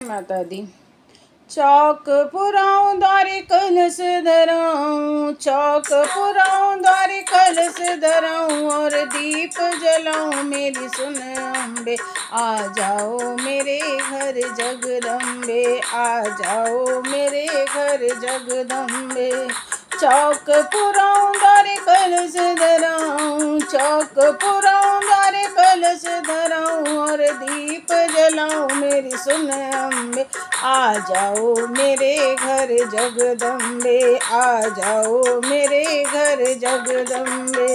माता दी। चौक पुराऊं द्वारे कलश धराऊं, चौक पुराऊं द्वारे कलश धराऊं और दीप जलाऊं मेरी सुन अम्बे। आ जाओ मेरे घर जगदम्बे, आ जाओ मेरे घर जगदम्बे। चौक पुराऊं द्वारे कलश धराऊं, चौक पुराऊं द्वारे कलश धराऊं और दीप जलाऊं मेरी सुन अम्बे। आ जाओ मेरे घर जगदम्बे, आ जाओ मेरे घर जगदम्बे।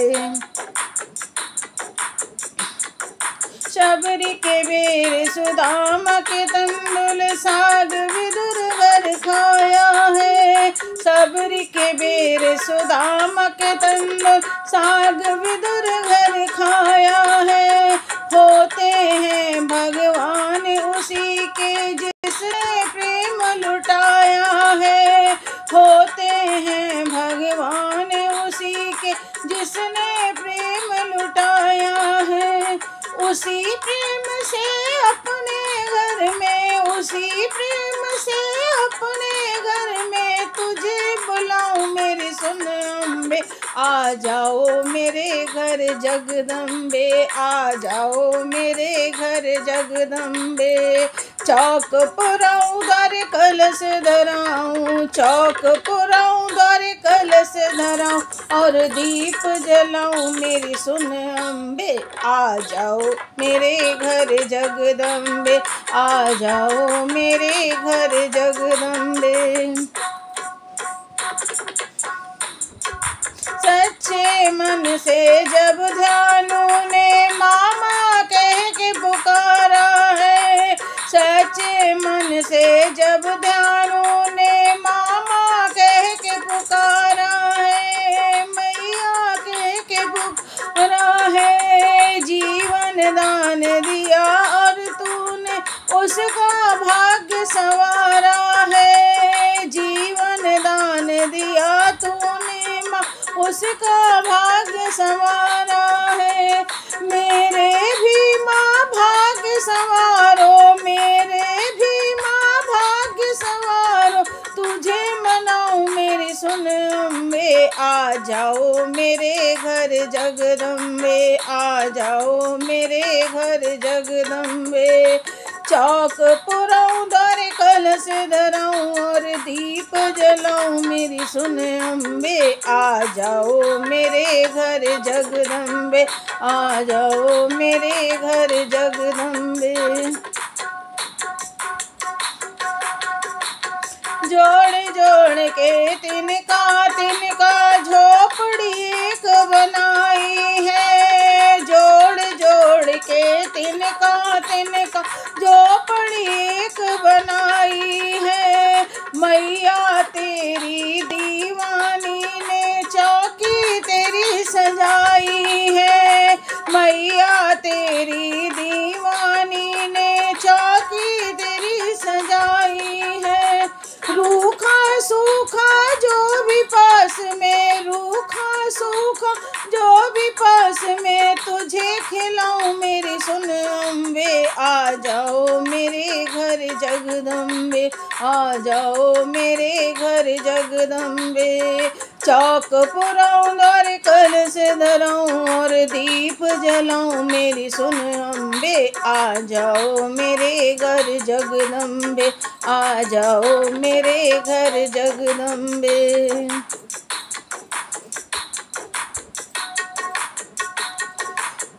शबरी के बेर सुदामा के तंडुल साग विदुर घर खाया है। शबरी के बेर सुदामा के तंडुल साग विदुर घर खाया है। होते हैं भगवान उसी के जिसने प्रेम लुटाया है, होते हैं भगवान उसी के जिसने प्रेम लुटाया है। उसी प्रेम से अपने घर में, उसी प्रेम से अपने घर में तुझे बुलाऊं मेरी सुन अम्बे। आ जाओ मेरे घर जगदम्बे, आ जाओ मेरे घर जगदम्बे। चौक पुराऊं द्वारे कलश धराऊं, चौक पुराऊं द्वारे कलश धराऊं और दीप जलाऊं मेरी सुन अम्बे। आ जाओ मेरे घर जगदम्बे, आ जाओ मेरे घर जगदम्बे। सच्चे मन से जब ध्यानु ने मामा कह के पुकारा है, सच्चे मन से जब ध्यानु ने मामा कह के पुकारा है, मैया कह के पुकारा है। जीवन दान दिया और तूने उसका भाग्य संवारा है, जीवन दान दिया तूने उसका भाग्य संवारा है। मेरे भी माँ भाग्य संवारो, मेरे भी माँ भाग्य संवारो, तुझे मनाऊं मेरी सुन अम्बे। आ जाओ मेरे घर जगदम्बे, आ जाओ मेरे घर जगदम्बे। चौक पुराऊं द्वारे कलश धराऊं और दीप जलाऊं मेरी सुन अम्बे। आ जाओ मेरे घर जगदम्बे, आ जाओ मेरे घर जगदम्बे। जोड़ जोड़ के तिनका तिनका झोपड़ी एक बनाई है, जोड़ जोड़ के तिनका तिनका झोपड़ी एक बनाई है। मैया तेरी दीवानी ने चौकी तेरी सजाई है, मैया तेरी दीवानी ने चौकी तेरी सजाई है। रूखा सूखा जो भी पास में, रूखा सूखा जो भी पास में तुझे खिलाऊं मेरी सुन अम्बे। आ जाओ मेरे घर जगदम्बे, आ जाओ मेरे घर जगदम्बे। चौक पुराऊं द्वारे कलश धराऊं और दीप जलाऊं मेरी सुन अम्बे। आ जाओ मेरे घर जगदम्बे, आ जाओ मेरे घर जगदम्बे।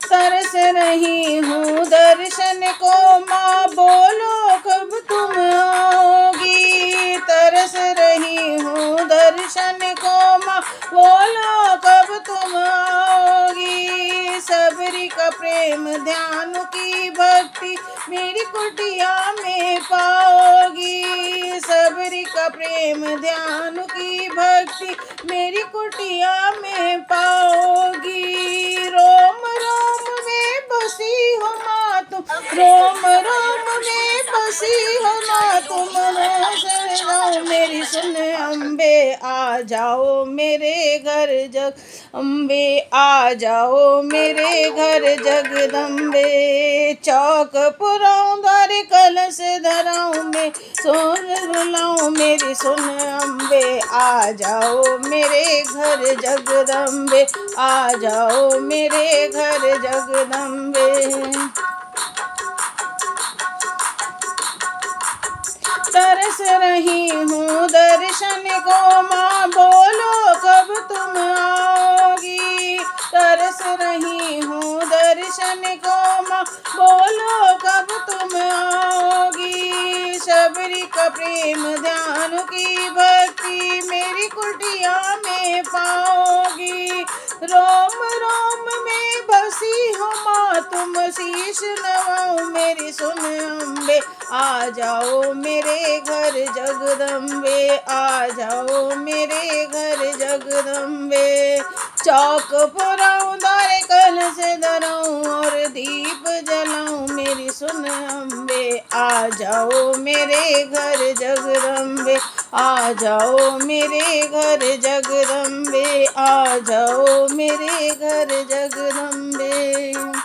तरस रही हूँ दर्शन को माँ, बोलो कब तुम आओगी। तरस रही हूँ दर्शन को माँ, बोलो कब तुम आओगी। सबरी का प्रेम ध्यान की भक्ति मेरी कुटिया में पाओगी। सबरी का प्रेम ध्यान की भक्ति मेरी कुटिया में पाओगी। रोम रोम में बसी हो माँ तुम, रोम रोम में बसी हो माँ तुम। मेरी सुन अम्बे आ जाओ मेरे घर अम्बे आ जाओ मेरे घर जगदम्बे। चौक पुराऊं द्वार कलश धराऊं मैं सोन बुलाऊं मेरी सुन अम्बे आ जाओ मेरे घर जगदम्बे आ जाओ मेरे घर जगदम्बे। तरस रही हूँ दर्शन को माँ बोलो कब तुम आओगी। तरस रही हूँ दर्शन को माँ बोलो कब तुम आओगी। शबरी का प्रेम ध्यान की भक्ति मेरी कुटिया में पाओगी। रोम रोम में बसी हो माँ तुम शीश नवाओ मेरी सुन अम्बे आ जाओ मेरे घर जगदम्बे आ जाओ मेरे घर जगदम्बे। चौक पुराऊं द्वार कलश धराऊं और दीप जलाऊं मेरी सुन अम्बे आ जाओ मेरे घर जगदम्बे आ जाओ मेरे घर जगदम्बे आ जाओ मेरे घर जगदम्बे।